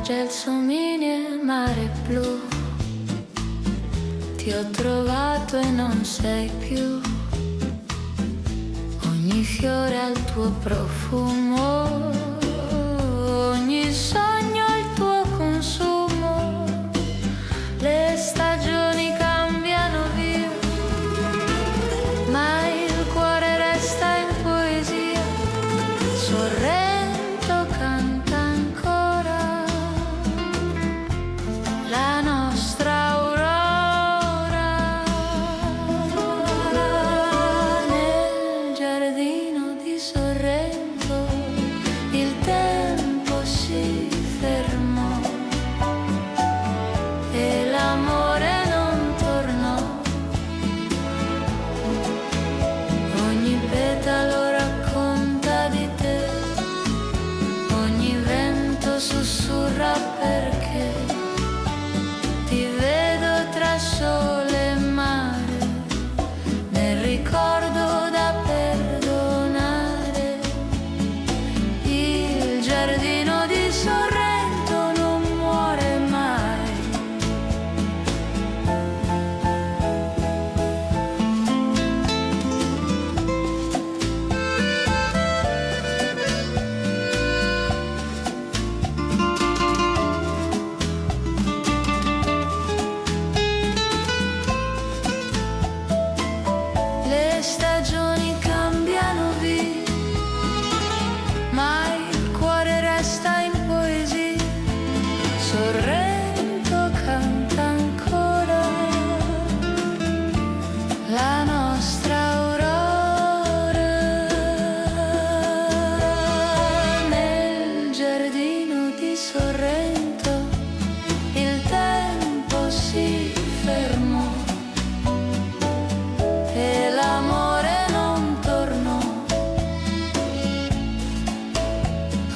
gelsomini e mare blu. Ti ho trovato e non sei più. Ogni fiore ha il tuo profumo, ogni sogno ha il tuo consumo. Le stagioni cambiano via, ma il cuore resta in poesia. Sorrento canta ancora la nostra aurora. Nel giardino di Sorrento il tempo si fermò e l'amore non tornò. Ogni petalo racconta di te, ogni vento sussurra perché ti vedo tra sole e mare, nel ricordo da perdonare. Il giardino di Sorrento non muore mai. Le stagioni cambiano via, ma il cuore resta in poesia. Sorrento canta ancora la nostra aurora. Nel giardino di Sorrento il tempo si fermò e l'amore non tornò.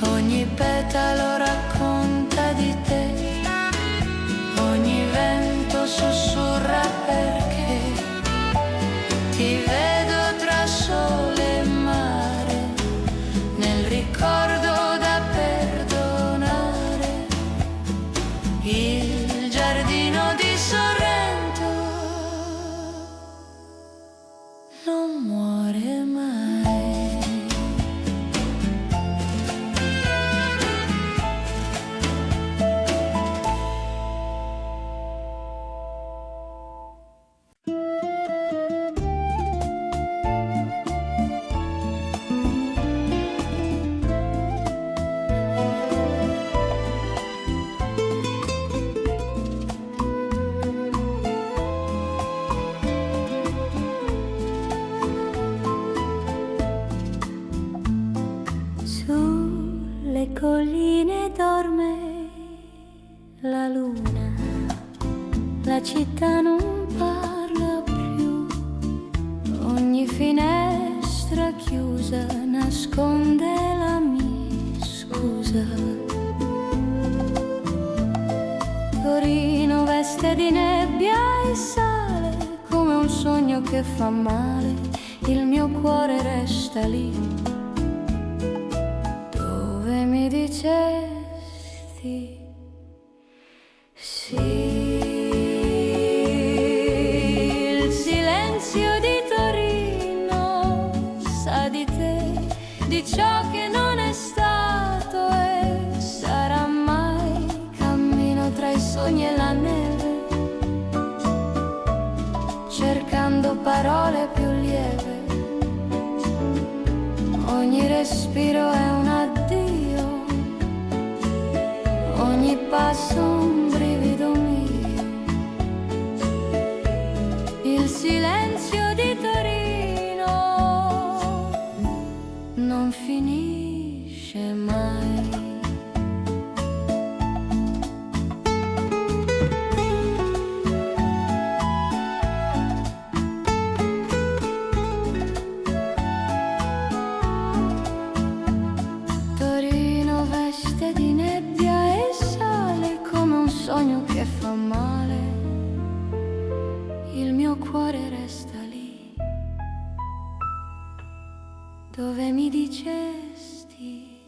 Ogni petalo racconta di te, ogni vento sussurra perché ti vedo tra sole e mare, nel ricordo da perdonare. Il giardino di Sorrento non muore mai. Sulle colline dorme la luna, la città non parla più, ogni finestra chiusa nasconde la mia scusa. Torino veste di nebbia e sale come un sogno che fa male, il mio cuore resta lì dove mi dicesti sì. Il silenzio di Torino sa di te, di ciò che non è stato e sarà mai. Cammino tra i sogni e la neve, cercando parole più lieve. Ogni respiro è un addio, ogni passo un brivido mio. Il silenzio di Torino non finisce mai. Torino veste di nebbia e sale come un sogno che fa male, il mio cuore resta lì dove mi dicesti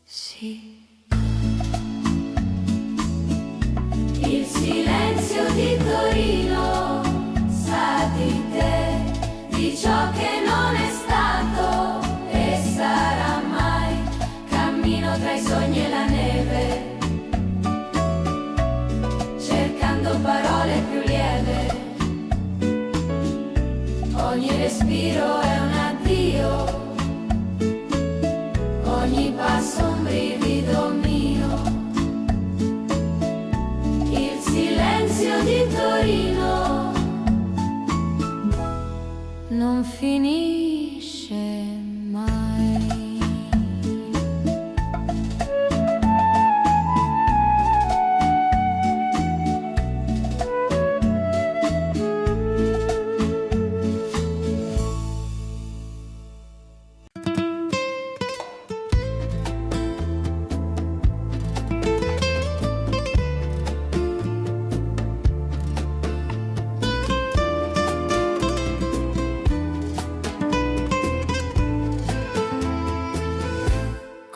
sì. tra i sogni e la neve, cercando parole più lieve. Ogni respiro è un addio, ogni passo un brivido mio. Il silenzio di Torino non finisce mai.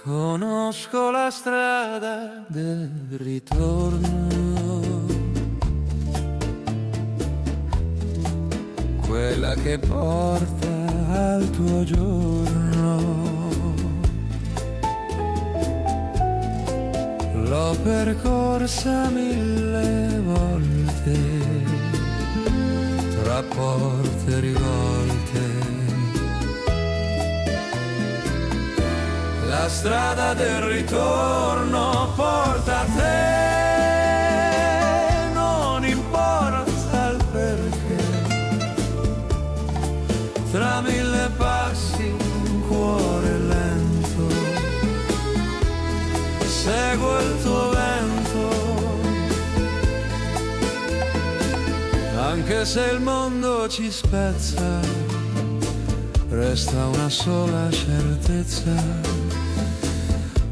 Conosco la strada del ritorno, quella che porta al tuo giorno. L'ho percorsa 1000 volte, tra porte rivolte. La strada del ritorno porta a te, non importa il perché. Tra 1000 passi un cuore lento, seguo il tuo vento. Anche se il mondo ci spezza, resta una sola certezza.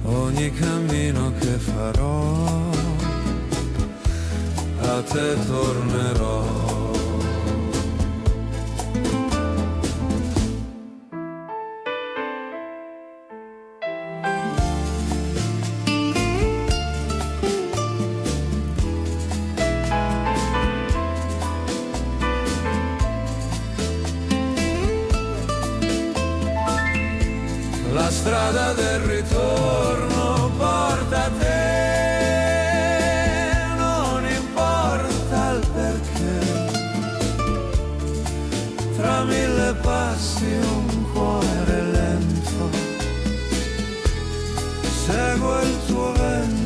Ogni cammino che farò, a te tornerò. La strada del ritorno porta a te, non importa il perché. Tra 1000 passi un cuore lento, seguo il tuo vento.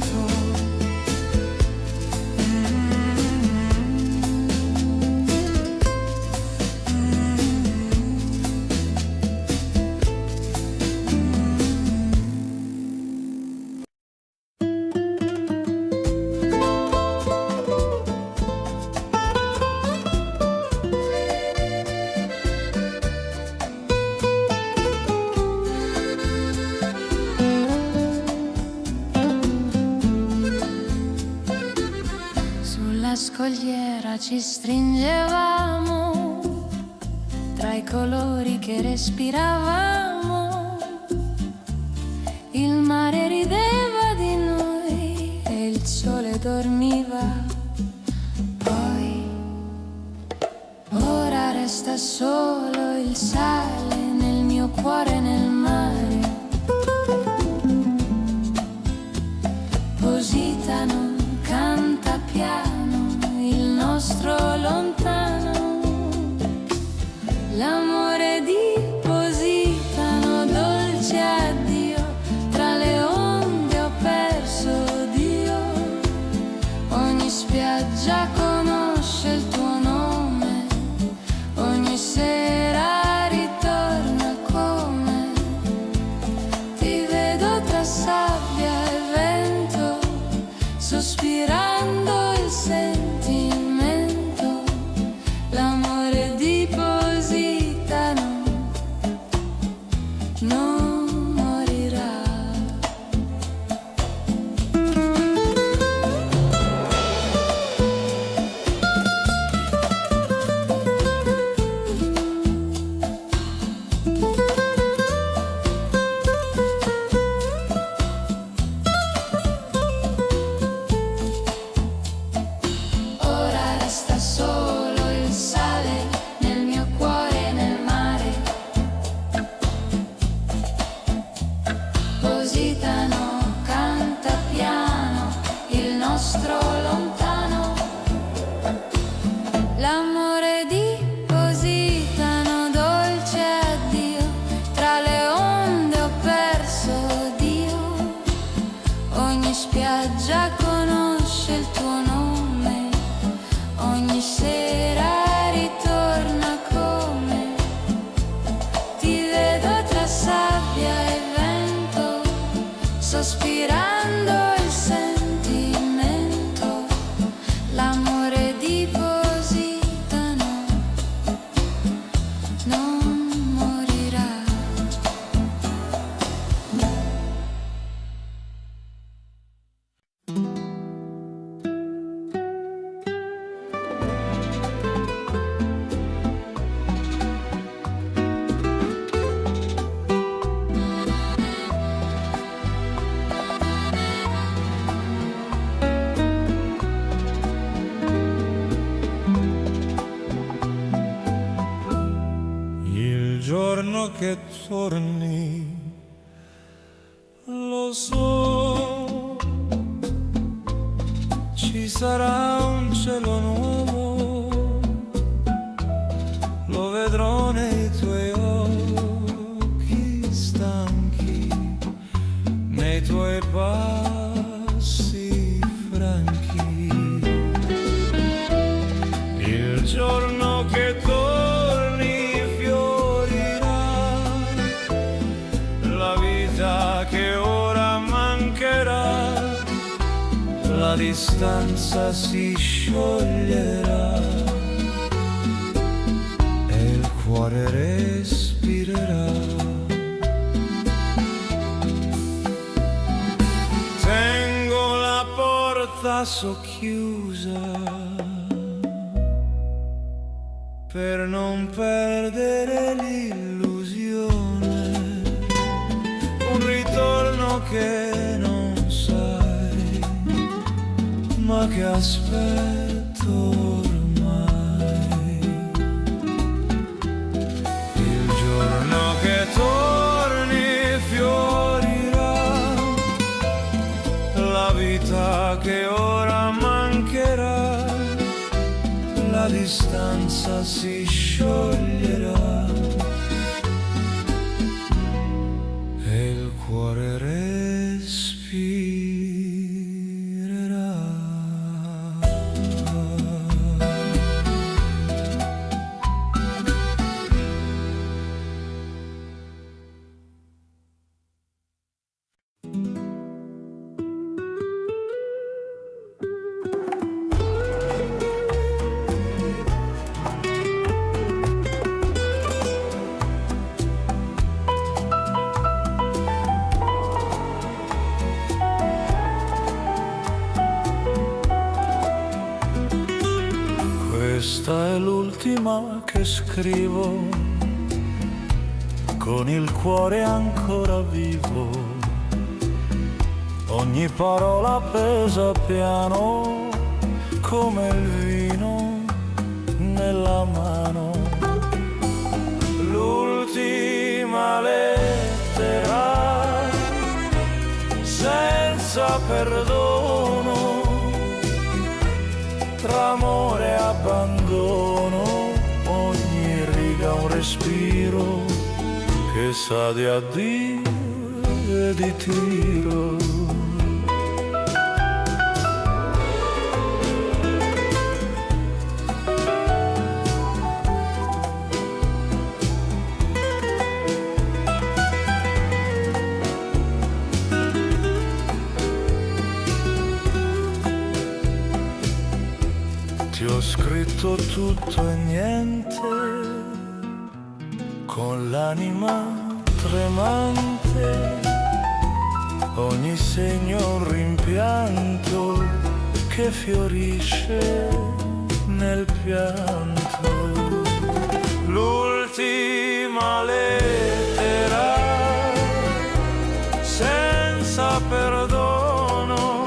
Sulla scogliera ci stringevamo, tra i colori che respiravamo. Il mare rideva di noi e il sole dormiva. Poi, ora resta solo il sale nel mio cuore, nel mare. Positano canta piano il nostro lontano, l'amore di Positano, dolce addio. Tra le onde ho perso Dio, ogni spiaggia conosce il tuo nome, ogni sera ritorna come ti vedo tra sabbia e vento, sospirando il sentimento, l'amore di Positano non morirà. Positano spiaggia conosce il tuo nome, ogni sera ritorna come ti vedo tra sabbia e vento, sospirando il sentimento, l'amore depositano, non morirà. Il giorno che torni, lo so, ci sarà un cielo nuovo, lo vedrò nei tuoi occhi stanchi, nei tuoi passi franchi. Il giorno che torni fiorirà la vita che ora mancherà, la distanza si scioglierà e il cuore respirerà. Tengo la porta socchiusa per non perdere l'illusione, un ritorno che non sai, ma che aspetto ormai. Il giorno che torni fiorirà la vita che ora mancherà, la distanza si scioglierà e il cuore respirerà. Questa è l'ultima che scrivo, con il cuore ancora vivo. Ogni parola pesa piano come il vino nella mano. L'ultima lettera senza perdono, tra amore e abbandono, ogni riga un respiro che sa di addio e di tiro. Ti ho scritto tutto e niente, con l'anima tremante, ogni segno un rimpianto che fiorisce nel pianto. L'ultima lettera senza perdono,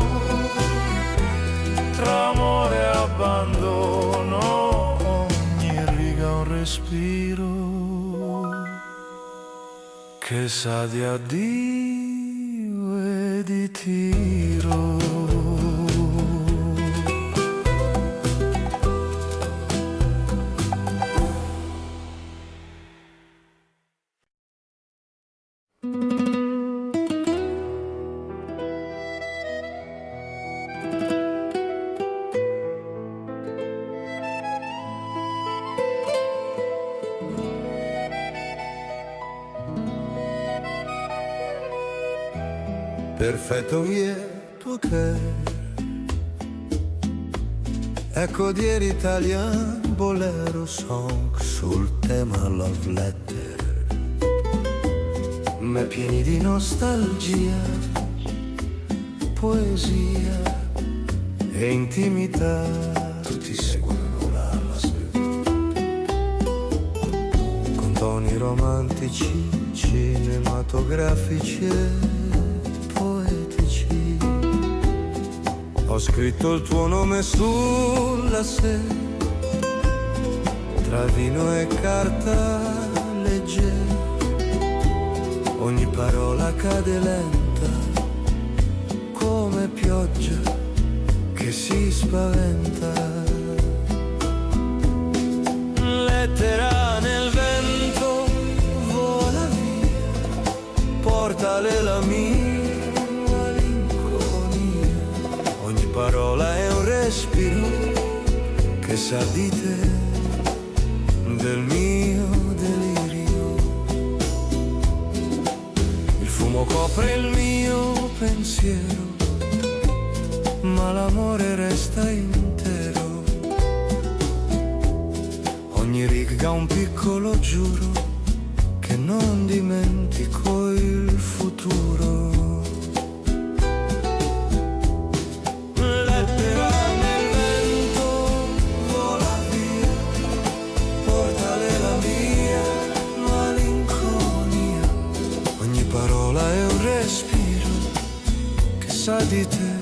tra amore e abbandono, ogni riga un respiro che sa di addio e di tiro. perfetto lieto che ecco dire Italian bolero song sul tema love letter, ma pieni di nostalgia, poesia e intimità. Tutti seguono la con toni romantici, cinematografici e poetici. Ho scritto il tuo nome sulla sera, tra vino e carta leggera. Ogni parola cade lenta, come pioggia che si spaventa. Lettera nel vento, vola via, portale la mia malinconia. Ogni parola è un respiro che sa di te, del mio delirio. Il fumo copre il mio pensiero, ma l'amore resta intero. Ogni riga un piccolo giuro che non dimentico il futuro. Lettera nel vento, vola via, portale la mia malinconia. Ogni parola è un respiro che sa di te,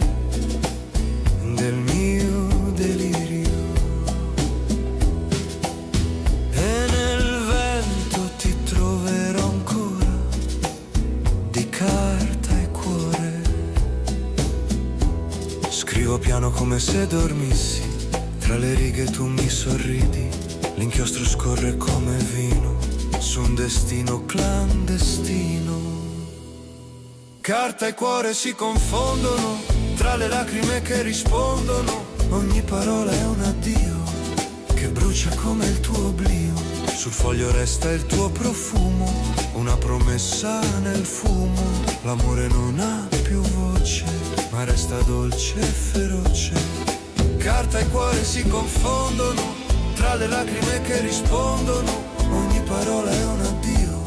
del mio delirio. E nel vento ti troverò ancora, di carta e cuore. Scrivo piano come se dormissi, tra le righe tu mi sorridi. L'inchiostro scorre come vino su un destino clandestino. Carta e cuore si confondono, tra le lacrime che rispondono. Ogni parola è un addio che brucia come il tuo oblio. Sul foglio resta il tuo profumo, una promessa nel fumo. L'amore non ha più voce, ma resta dolce e feroce. Carta e cuore si confondono, tra le lacrime che rispondono. Ogni parola è un addio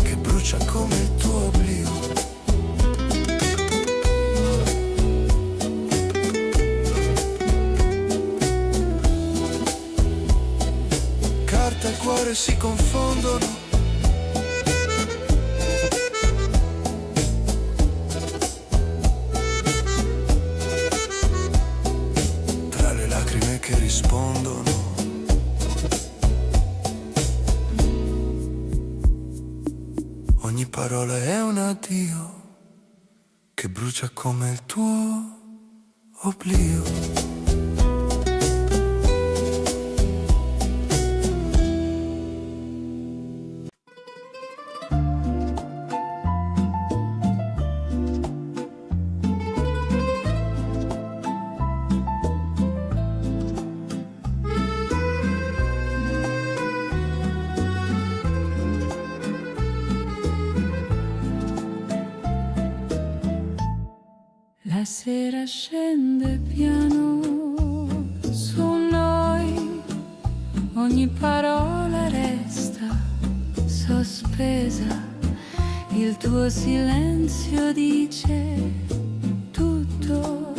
che brucia come il tuo oblio. Carta e cuore si confondono, tra le lacrime che rispondono. Ogni parola è un addio che brucia come il tuo oblio. La sera scende piano su noi, ogni parola resta sospesa, il tuo silenzio dice tutto.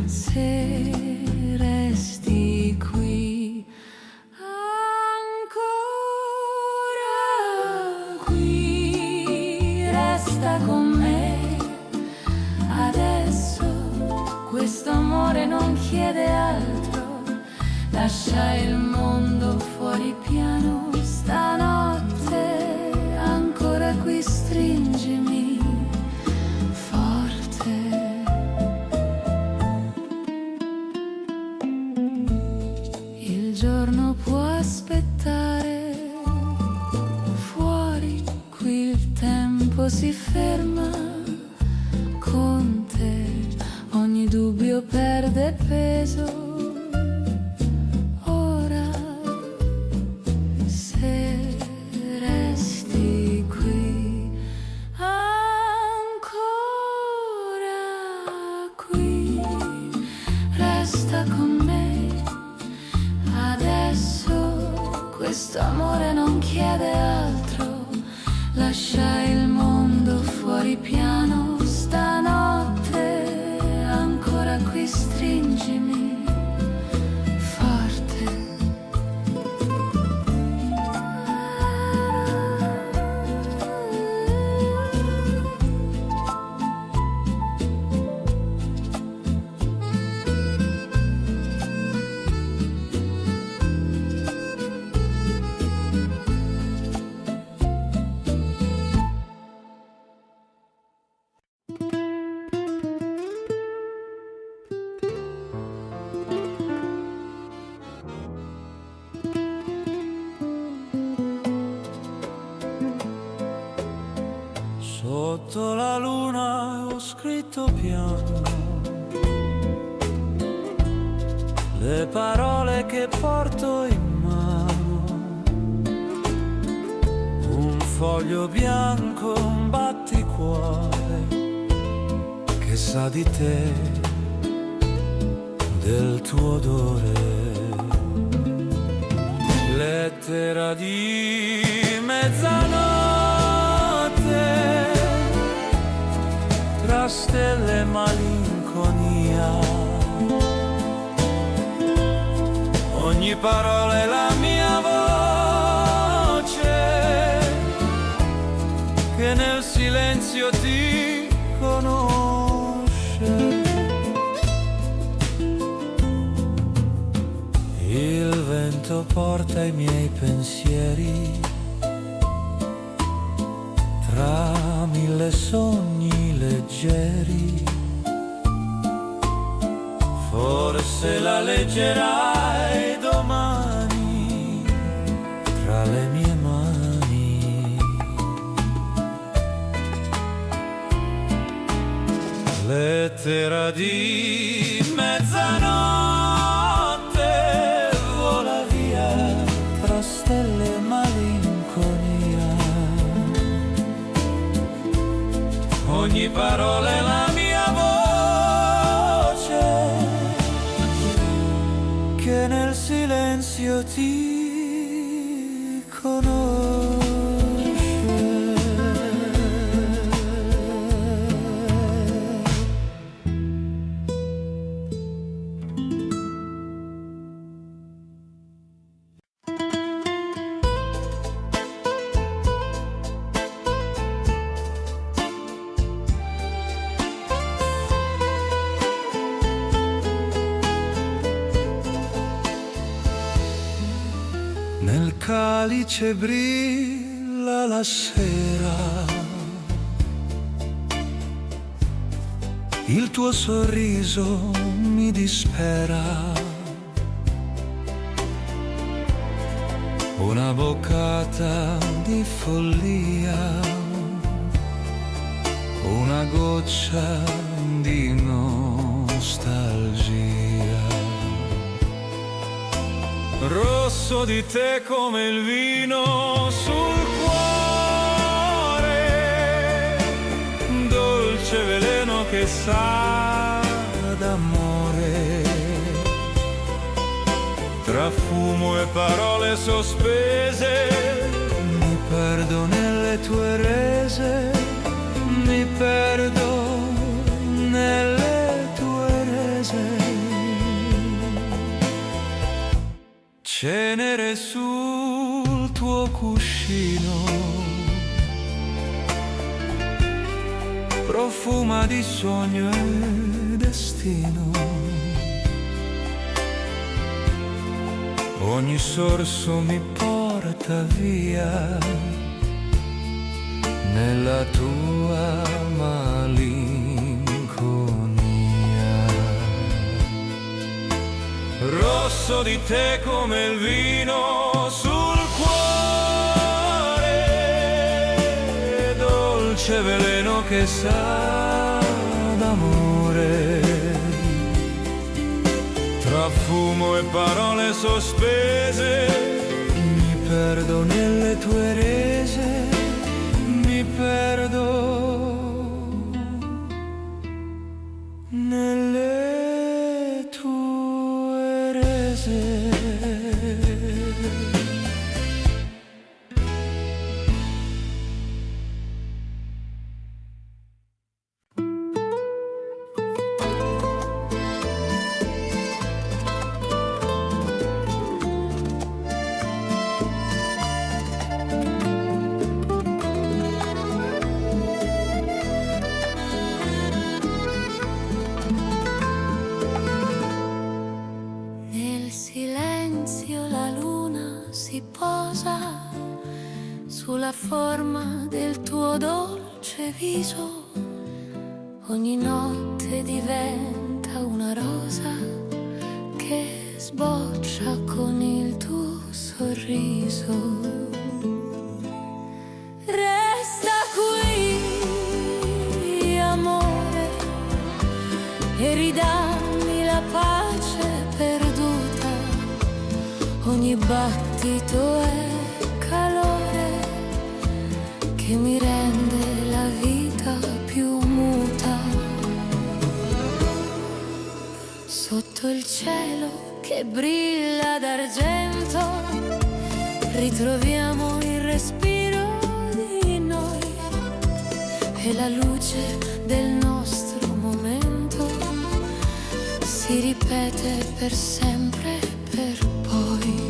Se resti qui, ancora qui, resta con me. Adesso questo amore non chiede altro, lascia il mondo fuori piano. Stanotte ancora qui stringimi forte. Il giorno può aspettare, fuori qui il tempo si ferma. Con te ogni dubbio perde peso. Ora se resti qui, ancora questo amore non chiede altro. Lascia il mondo fuori piano stanotte, ancora qui stringimi forte. Sotto la luna ho scritto piano le parole che porto in mano. Un foglio bianco, un batticuore che sa di te, del tuo odore. Lettera di mezzanotte, tra stelle e malinconia. Ogni parola è la mia voce, che nel silenzio ti conosce. Il vento porta i miei pensieri tra mille sogni leggeri. Forse la leggerai domani tra le mie mani. Lettera di mezzanotte, vola via tra stelle e malinconia. Ogni parola è la mia voce, che nel silenzio ti conosce. Nel calice brilla la sera, il tuo sorriso mi dispera. Una boccata di follia, una goccia di nostalgia. Rosso di te come il vino sul cuore, dolce veleno che sa d'amore. Tra fumo e parole sospese, mi perdo nelle tue rese, mi perdo nelle tue rese. Cenere sul tuo cuscino, profuma di sogno e destino. Ogni sorso mi porta via nella tua malinconia. Rosso di te come il vino sul cuore, dolce veleno che sa d'amore. Tra fumo e parole sospese, mi perdo nelle tue rese, mi perdo nelle tue rese. viso, ogni notte diventa una rosa che sboccia con il tuo sorriso. Resta qui, amore, e ridammi la pace perduta. Ogni battito è calore che mi rende la vita più muta. Sotto il cielo che brilla d'argento ritroviamo il respiro di noi e la luce del nostro momento si ripete per sempre, per poi.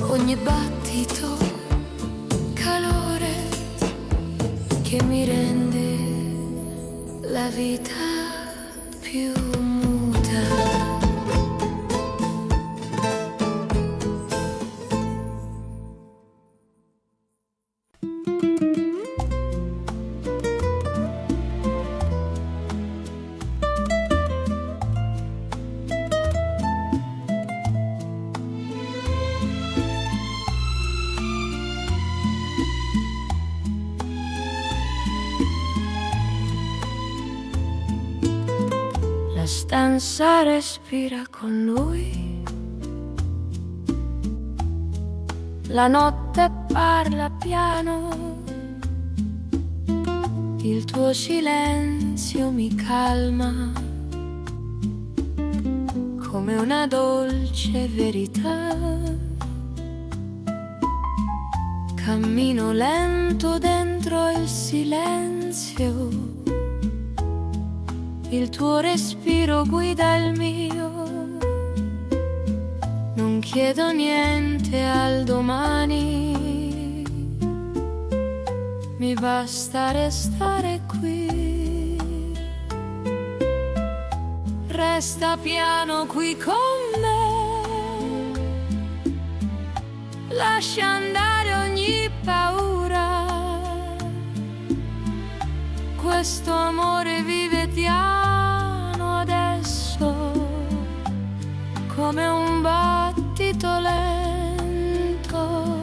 Ogni battito, calore che mi rende la vita più muta. La stanza respira con lui, la notte parla piano, il tuo silenzio mi calma come una dolce verità. Cammino lento dentro il silenzio, il tuo respiro guida il mio. Non chiedo niente al domani, mi basta restare qui. Resta piano qui con me, lascia andare ogni paura. Questo amore vive piano adesso, come un battito lento.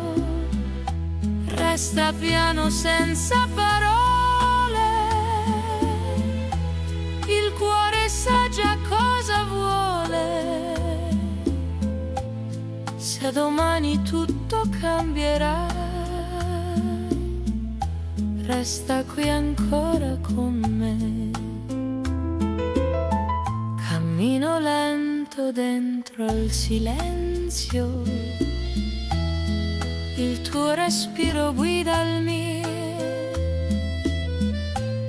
Resta piano senza parole, il cuore sa già cosa vuole. Se domani tutto cambierà, resta qui ancora con me. Cammino lento dentro al silenzio, il tuo respiro guida il mio.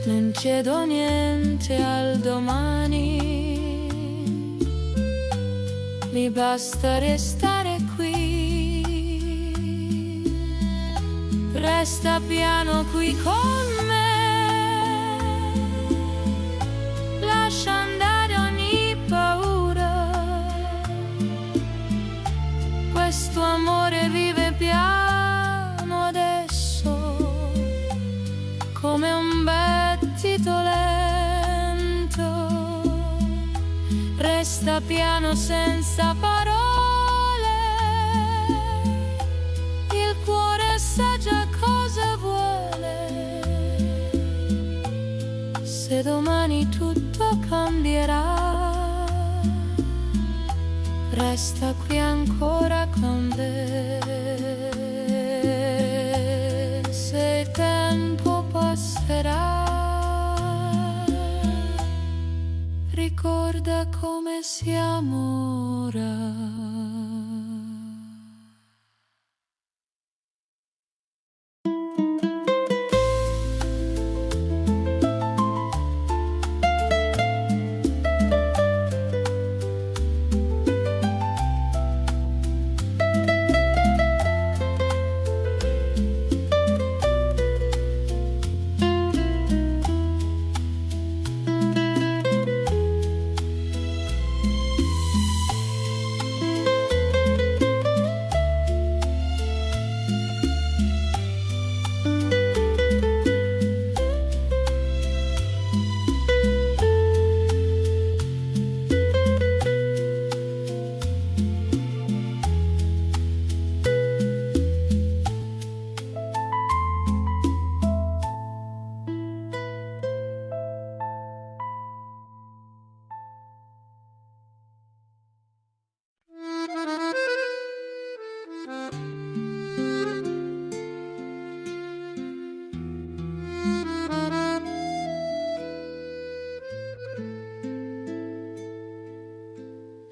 Non chiedo niente al domani, mi basta restare qui. Resta piano qui con me, lascia andare ogni paura. Questo amore vive piano adesso, come un battito lento. Resta piano senza parole, il cuore sa già cosa vuole. Se domani tutto cambierà, resta qui ancora con te. Se il tempo passerà, ricorda come siamo ora.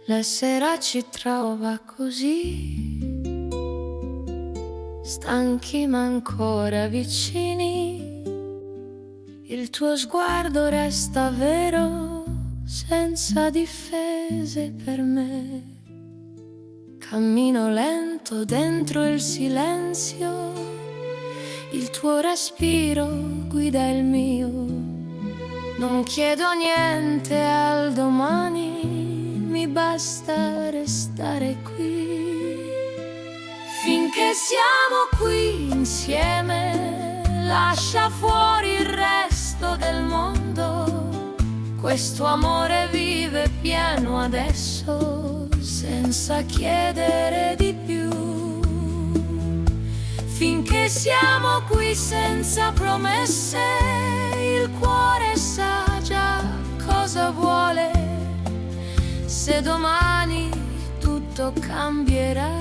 La sera ci trova così, stanchi ma ancora vicini. Il tuo sguardo resta vero, senza difese per me. Cammino lento dentro il silenzio, il tuo respiro guida il mio. Non chiedo niente al domani, mi basta restare qui. Finché siamo qui insieme, lascia fuori il resto del mondo. Questo amore vive pieno adesso, senza chiedere di più. Finché siamo qui senza promesse, il cuore sa già cosa vuole. Se domani tutto cambierà,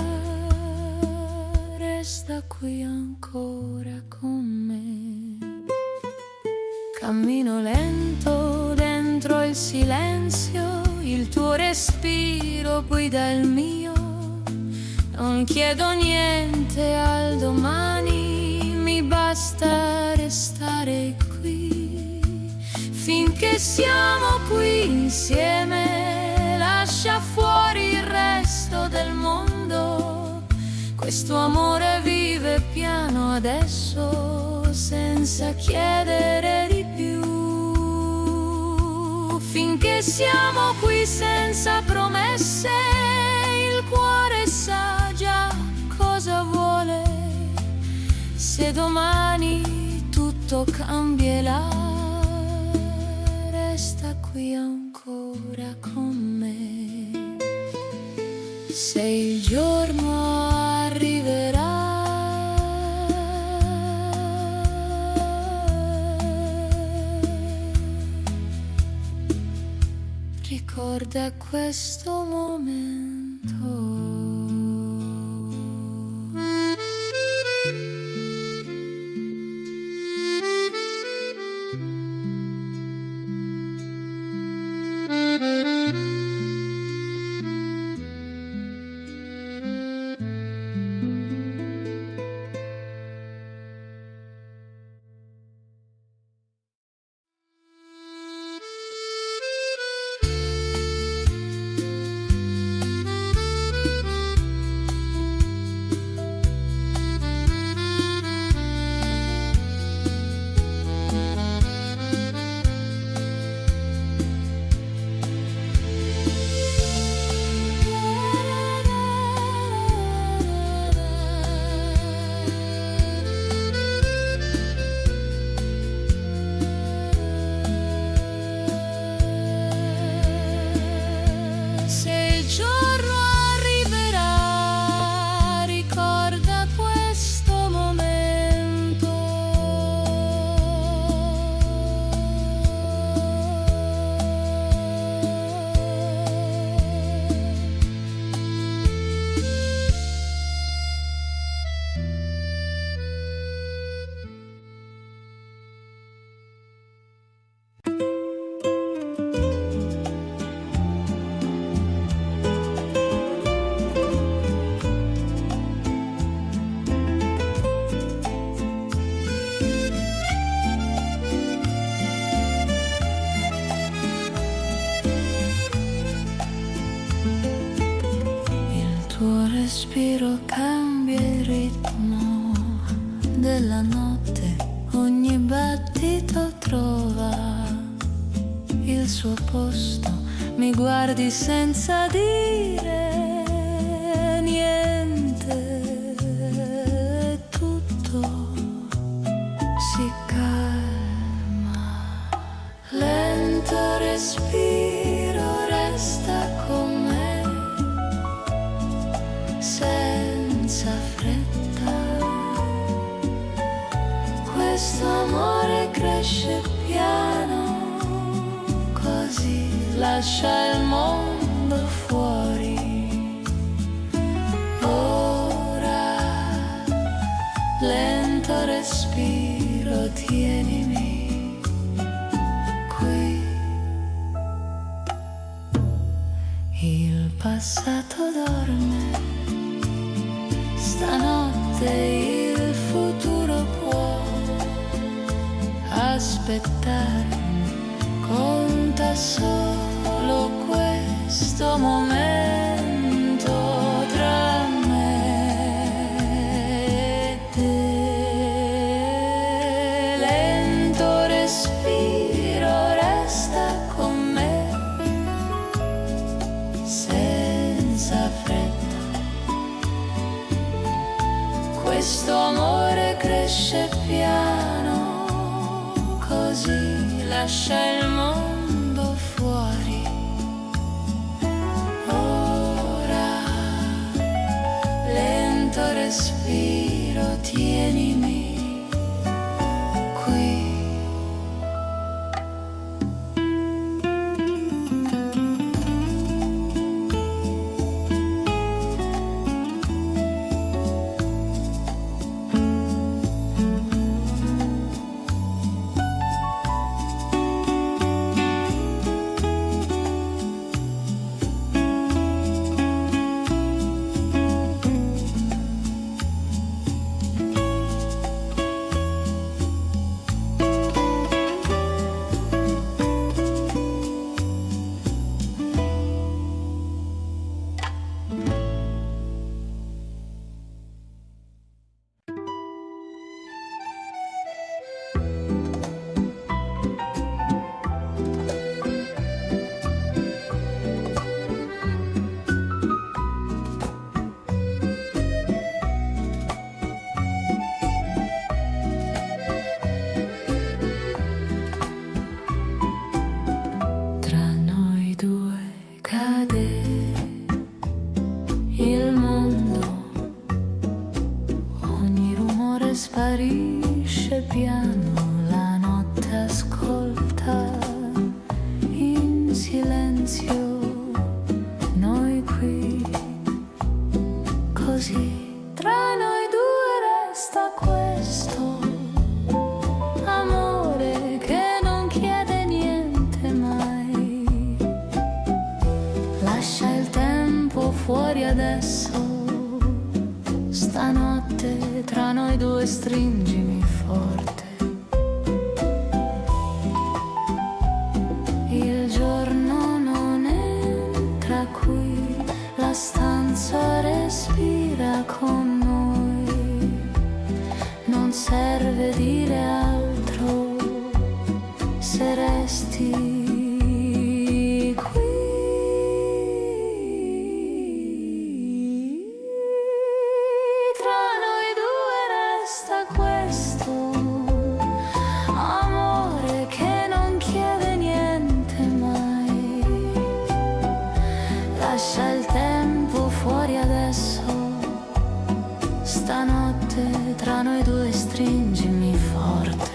resta qui ancora con me. Cammino lento dentro il silenzio, il tuo respiro guida il mio. Non chiedo niente al domani, mi basta restare qui. Finché siamo qui insieme, lascia fuori il resto del mondo. Questo amore vive piano adesso, senza chiedere di più. Finché siamo qui senza promesse, il cuore sa già cosa vuole. Se domani tutto cambierà, resta qui ancora con me. Se il giorno arriverà, ricorda questo momento. respiro cambia il ritmo della notte, ogni battito trova il suo posto, mi guardi senza dire niente, tutto si calma, lento respiro resta con me. Senza fretta, questo amore cresce piano, così lascia il mondo fuori. Ora, lento respiro, tienimi qui. Il passato dorme, stanotte il futuro può aspettare, conta solo questo momento tra me e te. Lento respiro, resta con me, senza fretta. Questo amore cresce piano, così lascia il mondo fuori. Ora, lento respiro, tienimi qui. Sparisce piano, la notte ascolta in silenzio noi qui, così tra noi due resta questo amore che non chiede niente mai. Lascia il tempo fuori adesso, stanotte tra noi due stringimi forte. Il giorno non entra qui, la stanza respira con noi. Non serve dire altro se resti qui. Lascia il tempo fuori adesso, stanotte tra noi due stringimi forte.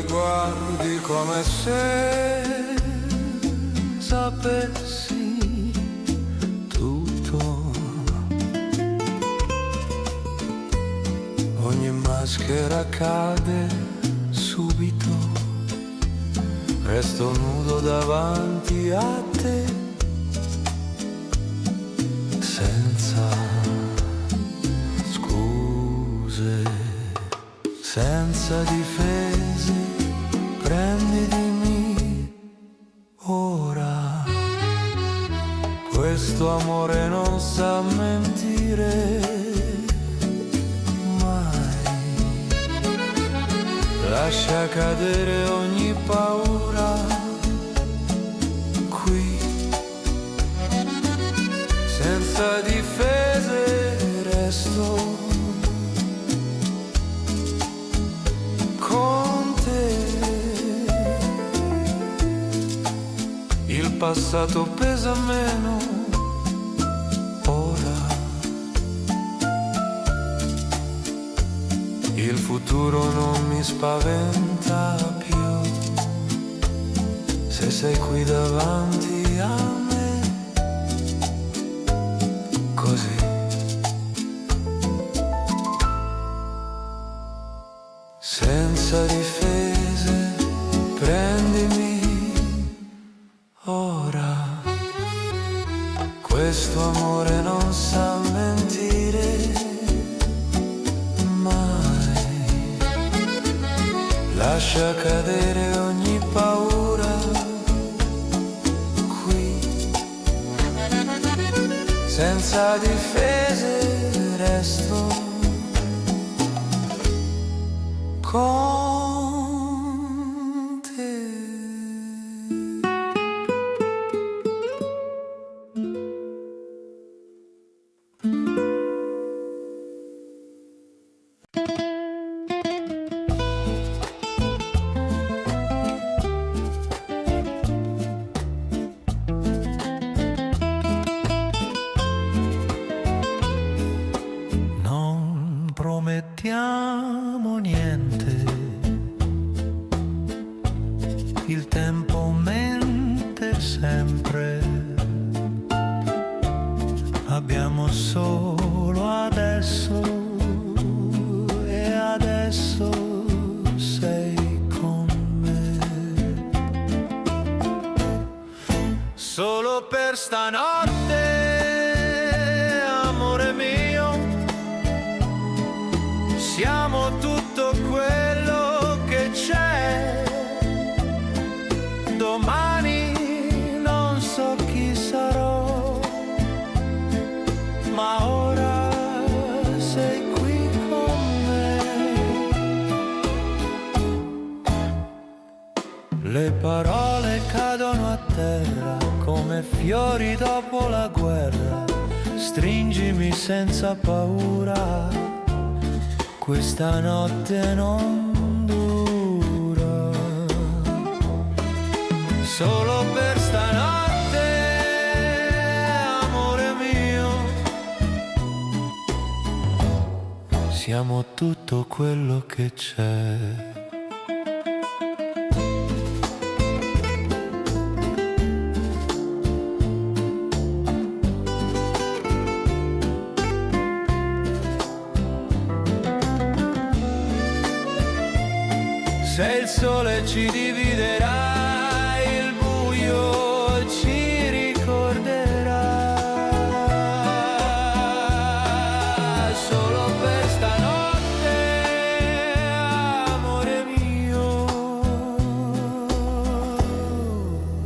Guardi come se sapessi tutto, ogni maschera cade subito, resto nudo davanti a te, senza senza difese, prendimi ora. Questo amore non sa mentire mai, lascia cadere ogni paura qui, senza difese resto con te. Il passato pesa meno ora, il futuro non mi spaventa più, se sei qui davanti a me, così. Senza difese, prendimi ora. Questo amore non sa mentire mai, lascia cadere ogni paura qui, senza difese resto con te. Non promettiamo niente, il tempo mente sempre, abbiamo solo adesso e adesso sei con me. Solo per stanotte, amore mio, siamo tutto quello che c'è. Domani non so chi sarò, ma ora sei qui con me. Le parole cadono a terra come fiori dopo la guerra. Stringimi senza paura, questa notte non dura. Solo per stanotte, amore mio, siamo tutto quello che c'è. Se il sole ci dividerà, il buio ci ricorderà. Solo per stanotte, amore mio,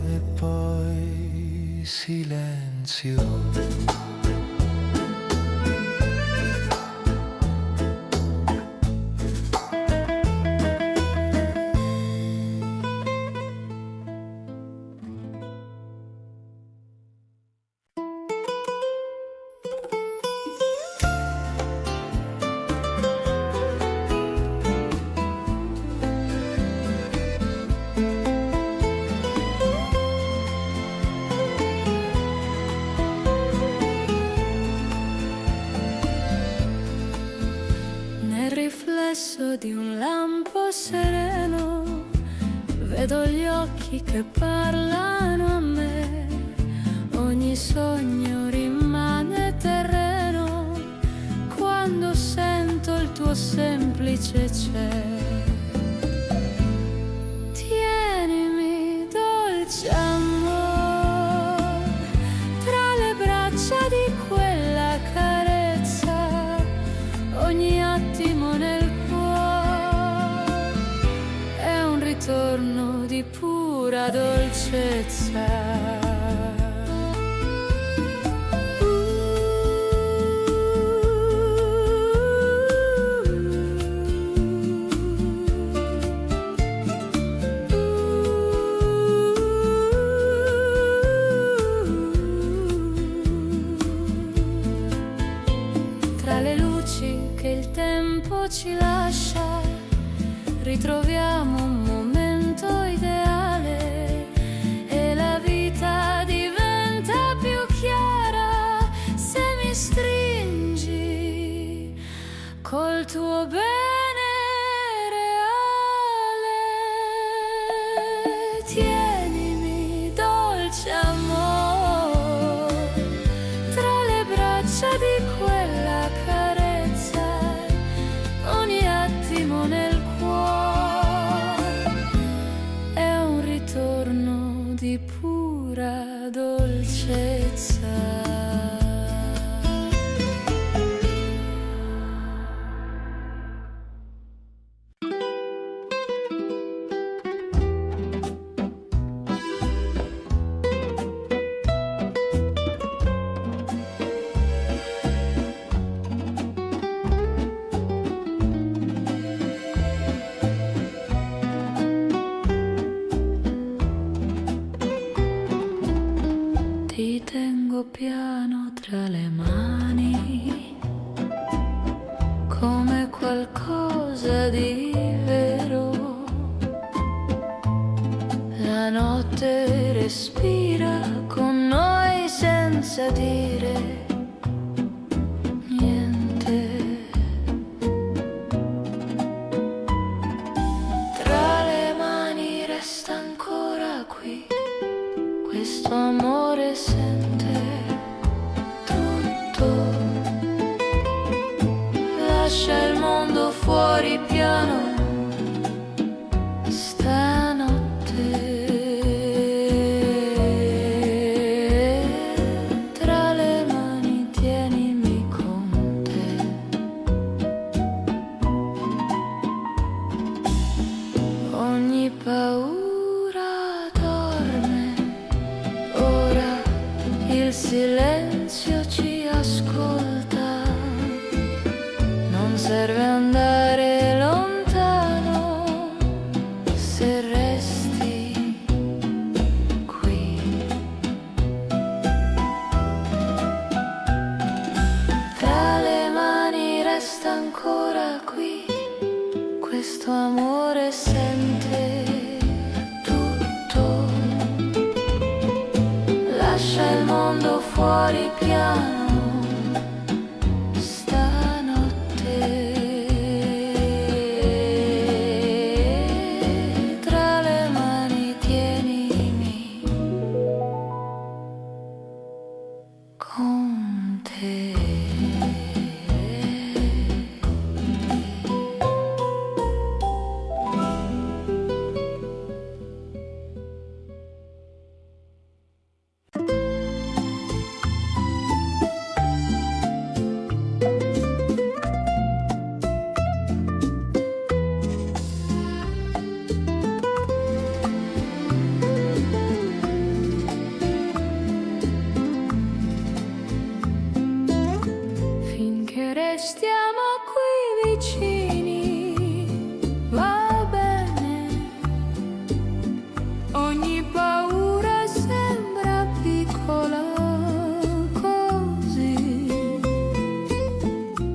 e poi silenzio. Di un lampo sereno vedo gli occhi che parlano a me, ogni sogno rimane terreno quando sento il tuo semplice c'è. Tienimi dolce amor tra le braccia di quella carezza, ogni attimo nel cuore pura dolcezza. Ci lascia, ritroviamo un momento ideale e la vita diventa più chiara se mi stringi col tuo bene reale. Tienimi, dolce amore, tra le braccia di quella carezza, ogni attimo nel cuore è un ritorno di pura dolcezza. Ti tengo piano tra le mani, come qualcosa di vero. La notte respira con noi senza dire niente. Tra le mani resta ancora qui, questo amore sente tutto. Lascia il mondo fuori piano stanotte. Tra le mani tienimi con te. Ogni paura dorme. Ora il silenzio ci ascolta, non serve andare lontano se resti qui. Tra le mani resta ancora qui, questo amore sente tutto. Lascia il mondo fuori piano stanotte. Tra le mani tienimi con te. Finché restiamo qui vicini, va bene. Ogni paura sembra piccola così.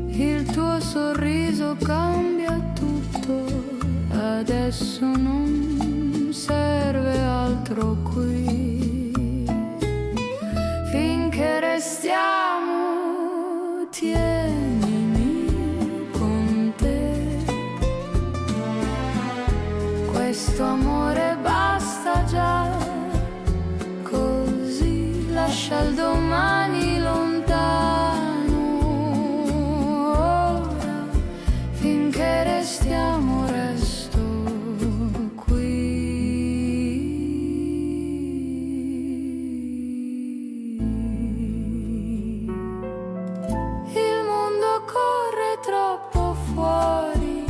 Il tuo sorriso cambia tutto, adesso non serve altro qui. Finché restiamo, tienimi con te. Questo amore basta già, così lascia il domani lontano. Ora, finché restiamo, resto qui. Il mondo corre troppo fuori,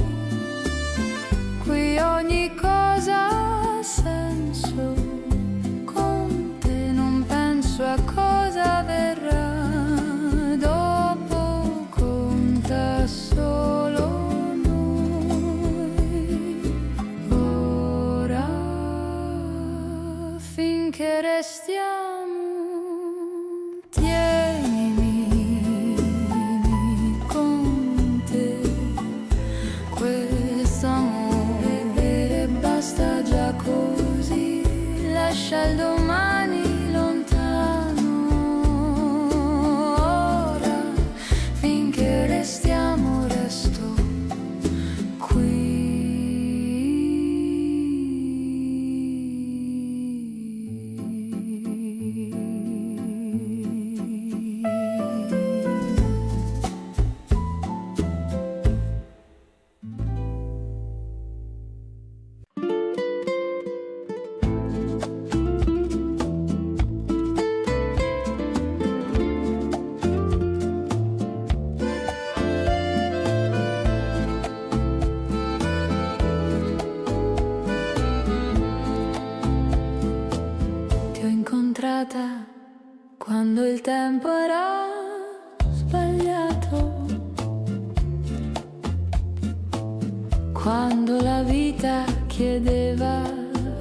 qui ogni cosa ha senso. finché restiamo. Tienimi con te, questo amore basta già così, lascia il domani lontano. Ora finché restiamo resto qui. Quando il tempo era sbagliato, quando la vita chiedeva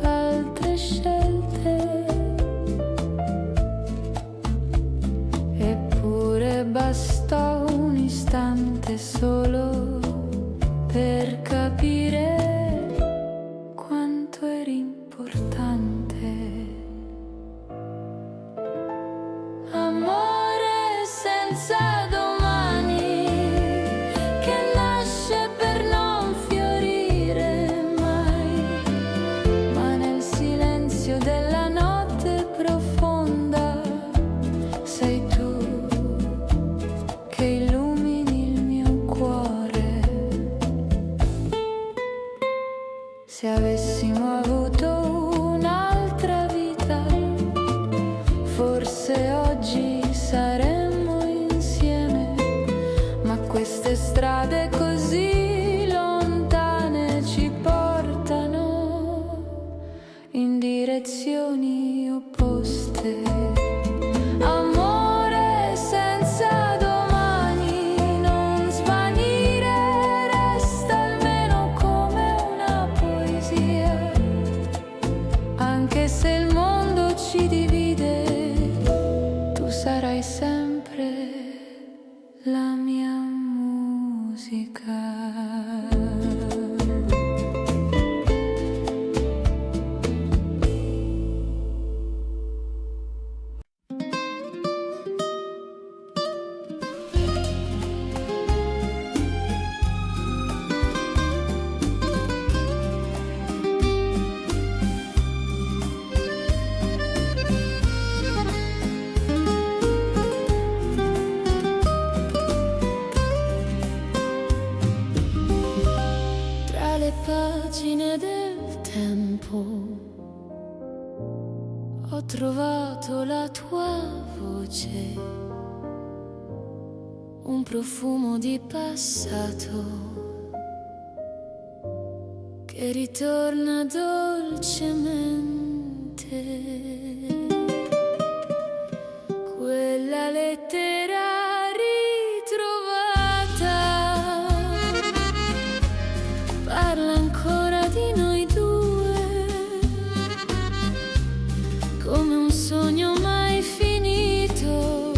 altre scelte, eppure bastò un istante solo per capire quanto eri importante. Amore senza domani, che nasce per non fiorire mai, ma nel silenzio della notte profonda sei tu che illumini il mio cuore. Se avessimo avuto un'altra vita, forse oggi saremmo insieme, ma queste strade così lontane ci portano in direzioni opposte. Amore senza domani, non svanire, resta almeno come una poesia, anche se il mondo ci divide, tu sarai sempre la mia musica. Pagine del tempo ho trovato la tua voce, un profumo di passato che ritorna dolcemente. Quella lettera parla ancora di noi due, come un sogno mai finito,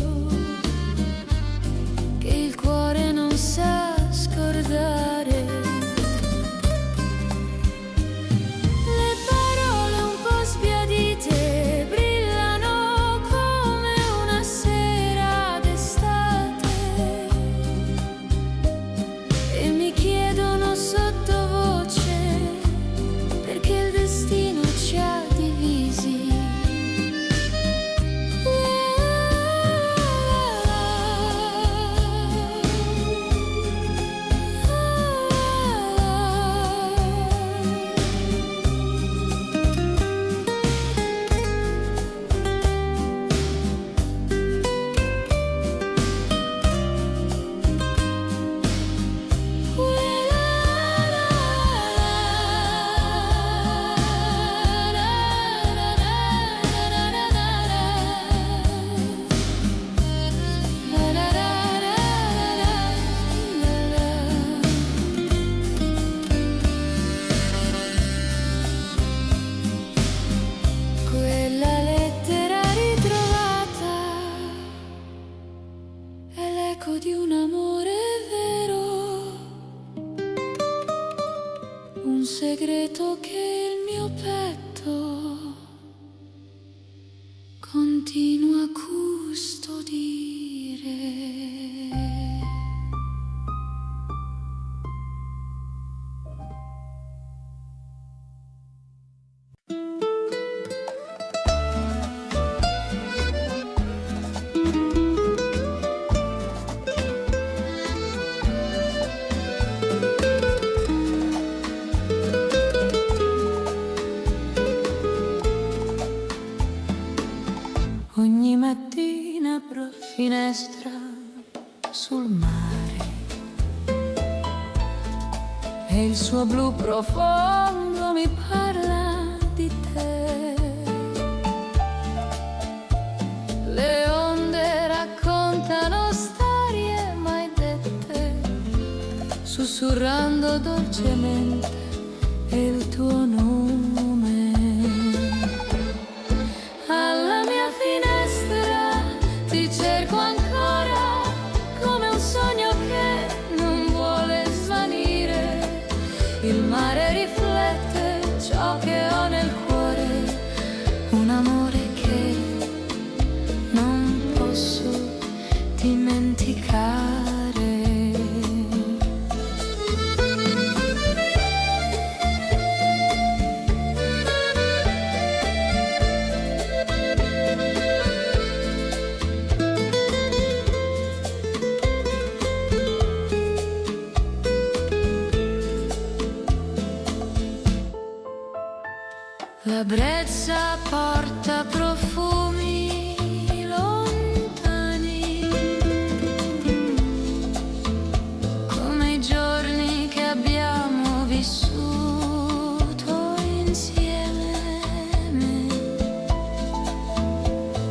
che il cuore non sa scordare. Le parole un po' sbiadite continua a custodire. Ogni mattina apro finestra sul mare e il suo blu profondo mi parla di te. Le onde raccontano storie mai dette, sussurrando dolcemente il tuo nome. Alla mia finestra ti cerco ancora, come un sogno che non vuole svanire. Il mare riflette ciò che ho nel cuore, un amore che non posso dimenticare. La brezza porta profumi lontani, come i giorni che abbiamo vissuto insieme.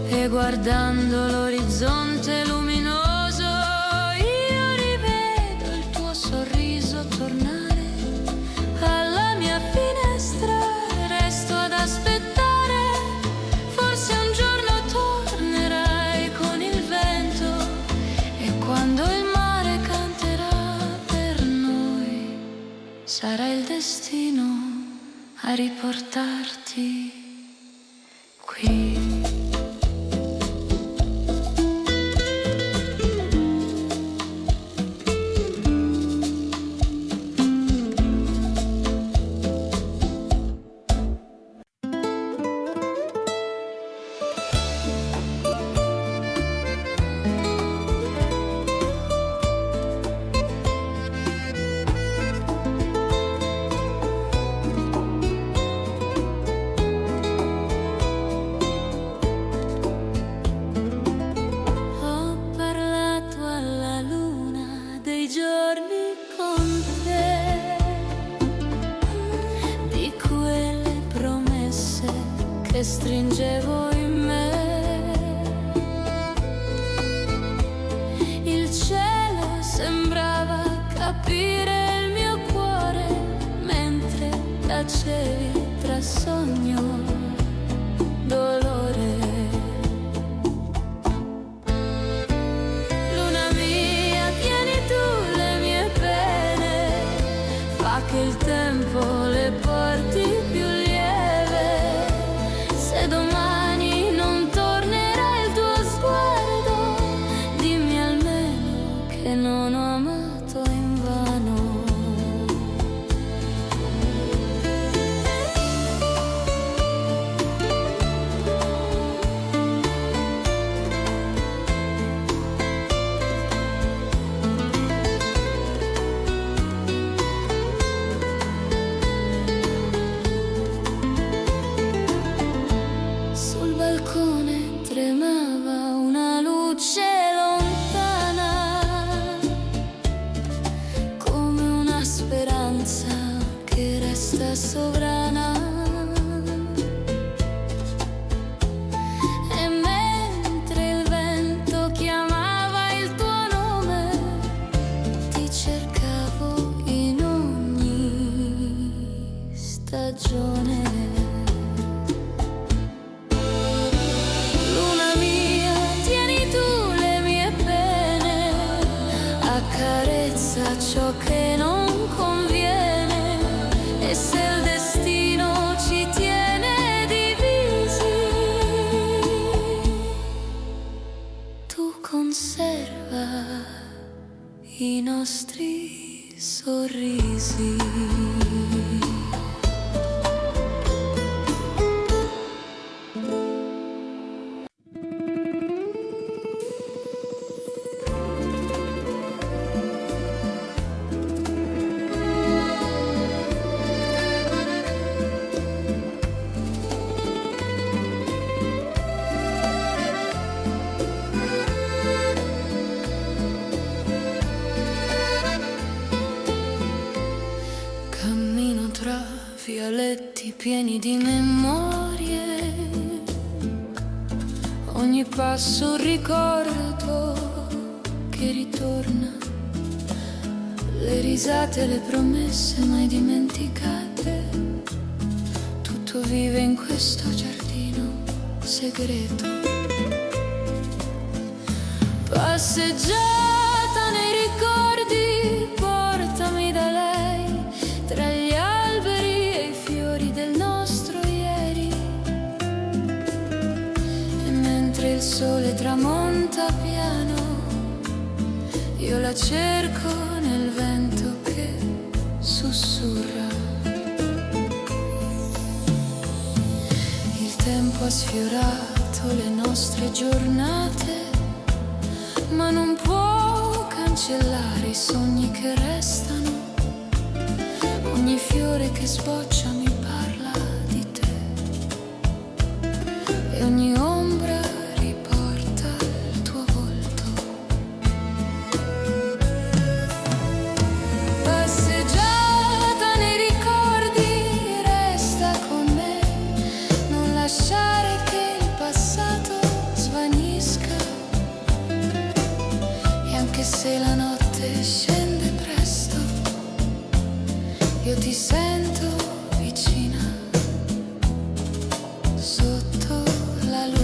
E guardando l'orizzonte luminoso, io rivedo il tuo sorriso tornare alla mia finestra. Resto ad aspettare, forse un giorno tornerai con il vento, e quando il mare canterà per noi, sarà il destino a riportarti qui. i nostri sorrisi. Cammino tra vialetti pieni di memorie, ogni passo un ricordo che ritorna, le risate, le promesse mai dimenticate, tutto vive in questo giardino segreto. Passeggiata nei ricordi, portami da lei, tra gli alberi e i fiori del nostro ieri. E mentre il sole tramonta piano, io la cerco nel vento che sussurra. Il tempo ha sfiorato le nostre giornate, ma non può cancellare i sogni che restano. Ogni fiore che sboccia mi parla di te e ogni ombra riporta il tuo volto. Passeggiata nei ricordi, resta con me, non lasciare che il passato svanisca. Anche se la notte scende presto, io ti sento vicina sotto la luna.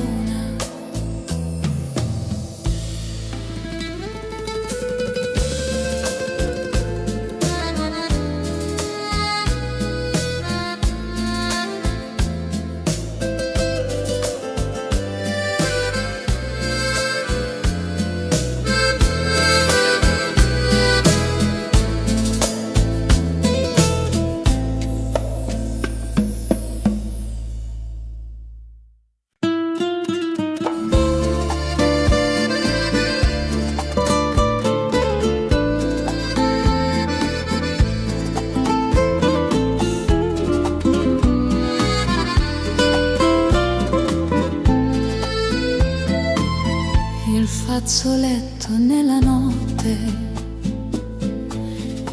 Il fazzoletto nella notte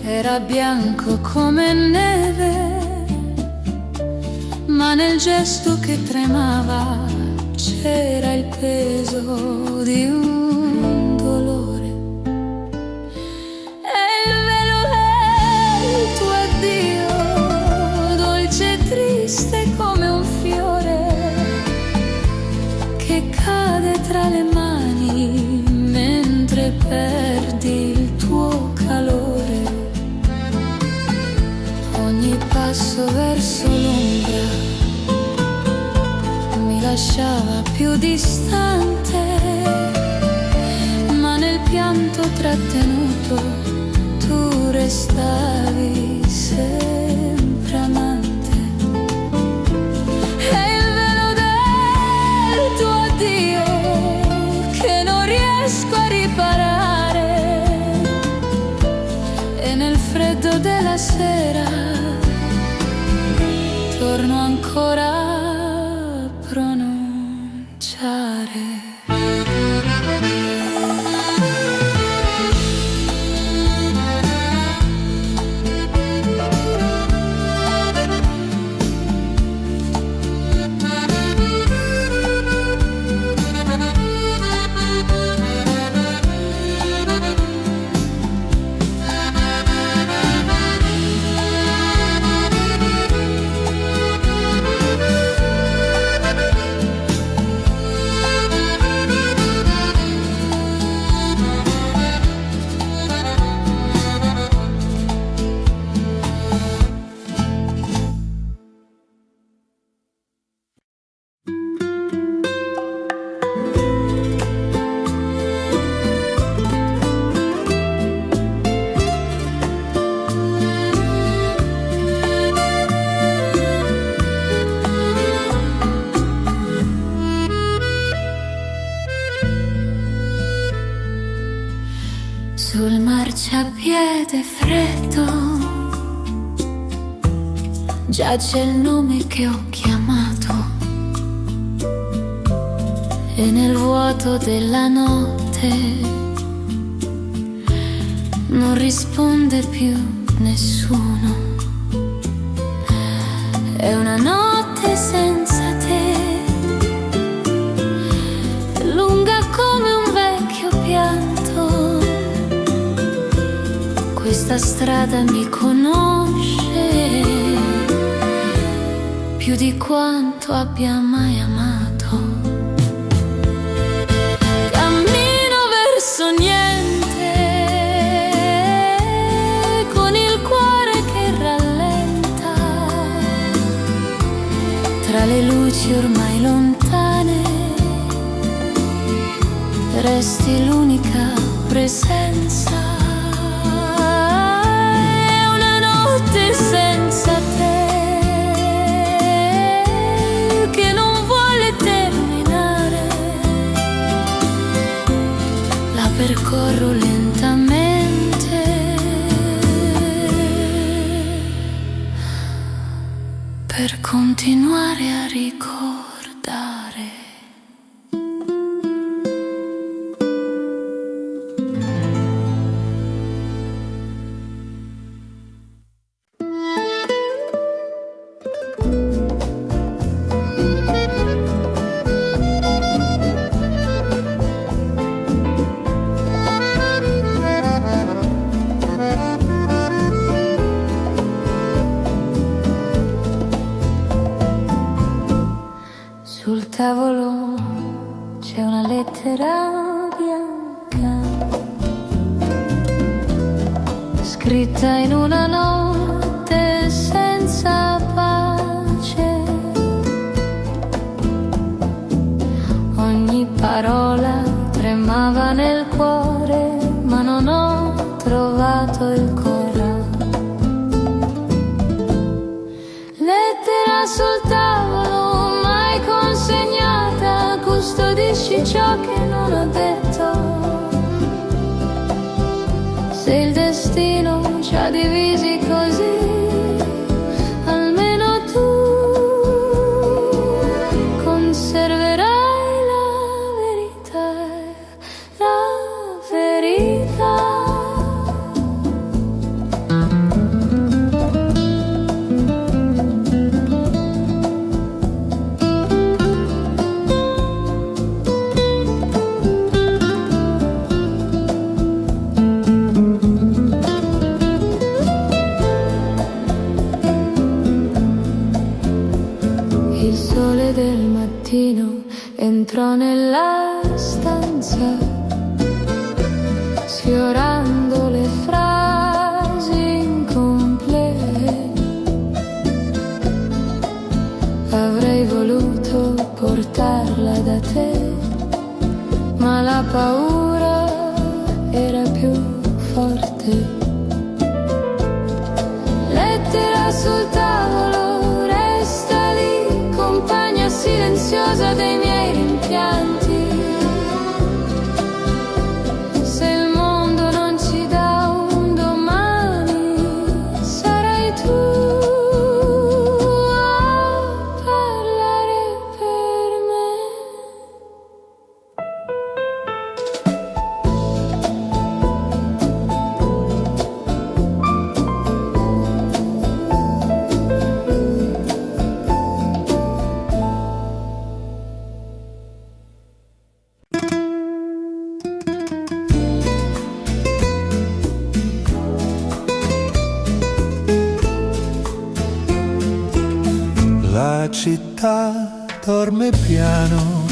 era bianco come neve, ma nel gesto che tremava c'era il peso di un dolore. E il velo del tuo addio, dolce e triste come un fiore che cade tra le mani mentre perdi il tuo calore. Ogni passo verso l'ombra mi lasciava più distante, ma nel pianto trattenuto tu restavi sempre amante. E il velo del tuo addio che non riesco a riparare, e nel freddo della sera torno ancora a pronunciare. sul marciapiede freddo giace il nome che ho chiamato e nel vuoto della notte non risponde più nessuno. È una notte senza te, lunga come un vecchio pianto. Questa strada mi conosce più di quanto abbia mai amato. Cammino verso niente, con il cuore che rallenta, tra le luci ormai lontane, resti l'unica presenza. È una notte senza te che non vuole terminare. La percorro lentamente per continuare a ricordare. Sul tavolo c'è una lettera bianca scritta in una notte senza pace. Ogni parola tremava nel cuore, ma non ho trovato il coraggio. Lettera sul tavolo, mai consegnata, custodisci ciò che non ho detto. Se il destino ci ha divisi così, almeno tu conserverai la verità, la verità. Il sole del mattino entrò nella stanza, sfiorando le frasi incomplete. Avrei voluto portarla da te, ma la paura era più forte. Lettera sul tavolo, resta lì, compagna silenziosa dei miei rimpianti. Se il mondo non ci dà un domani, sarai tu a parlare per me. La città dorme piano,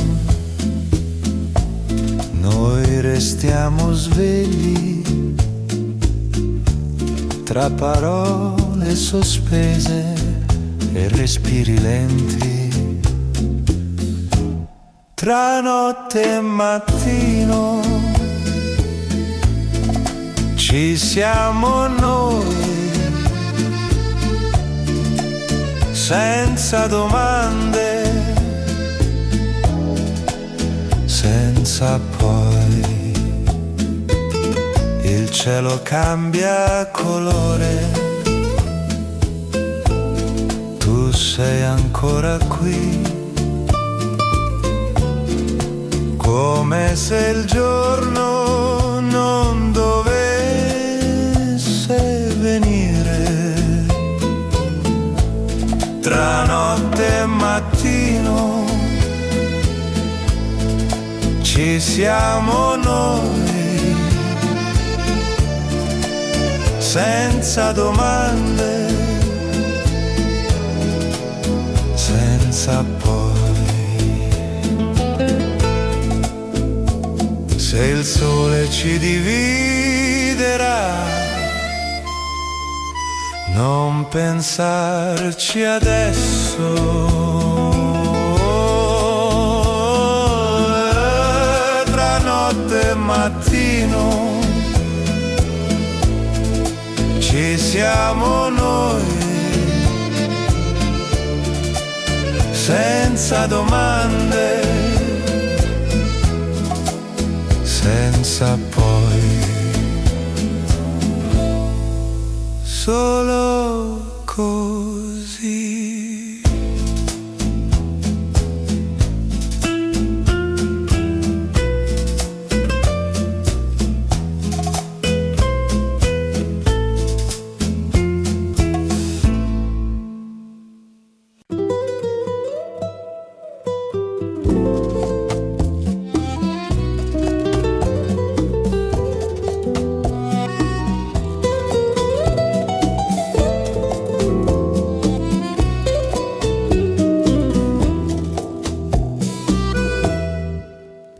noi restiamo svegli, tra parole sospese e respiri lenti, tra notte e mattino ci siamo noi, senza domande, senza poi. Il cielo cambia colore, tu sei ancora qui, come se il giorno non dovesse venire. Tra notte e mattino ci siamo noi, senza domande, senza poi. Se il sole ci dividerà, non pensarci adesso. Tra notte e mattino ci siamo noi, senza domande, senza poi. Solo così.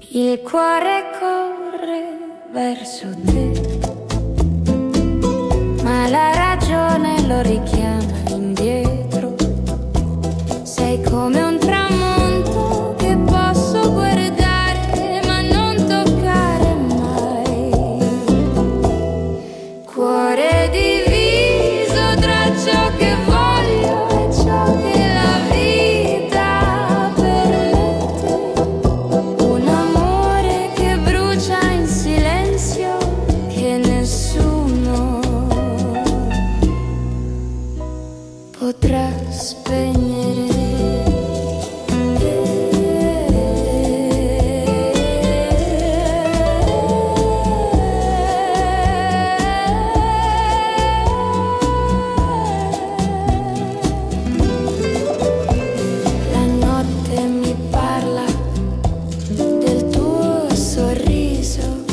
Il cuore corre verso te, ma la ragione lo richiama indietro. Sei come un tramonto che posso guardare ma non toccare mai. Cuore diviso tra ciò che voglio e ciò che la vita permette. Un amore che brucia in silenzio, che nessuno potrà spegnere. La notte mi parla del tuo sorriso,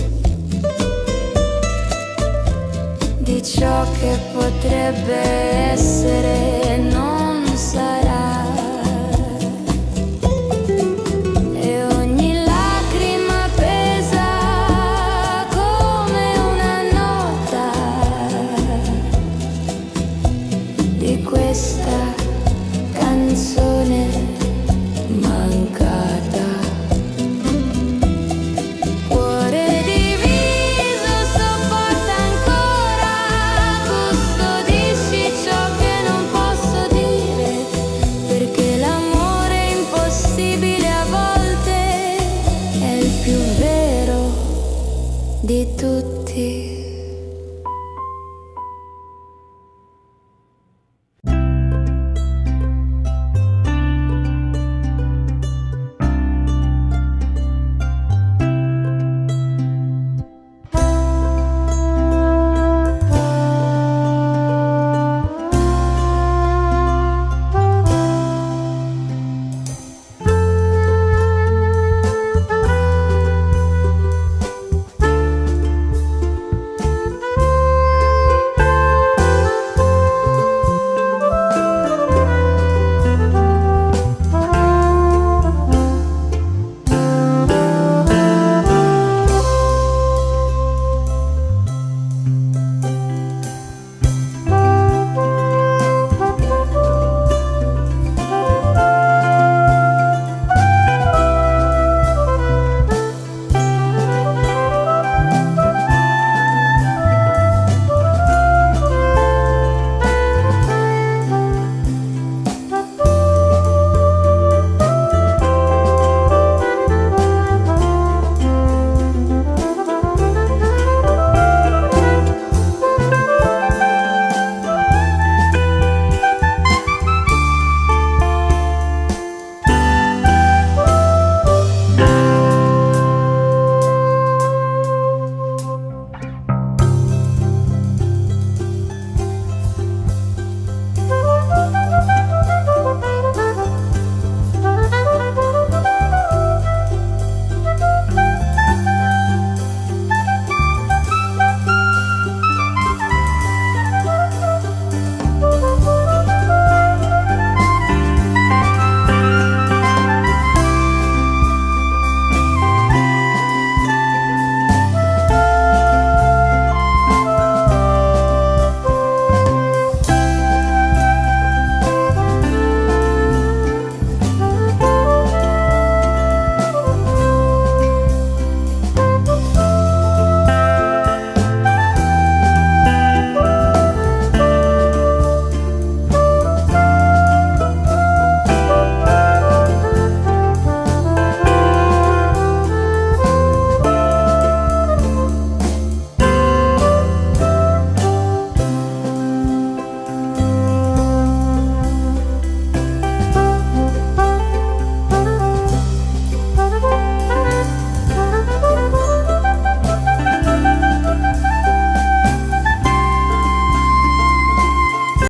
di ciò che potrebbe essere e non sarà. E ogni lacrima pesa come una nota di questa canzone mancata. Cuore diviso sopporta ancora, custodisci ciò che non posso dire, perché l'amore impossibile a volte è il più vero di tutti.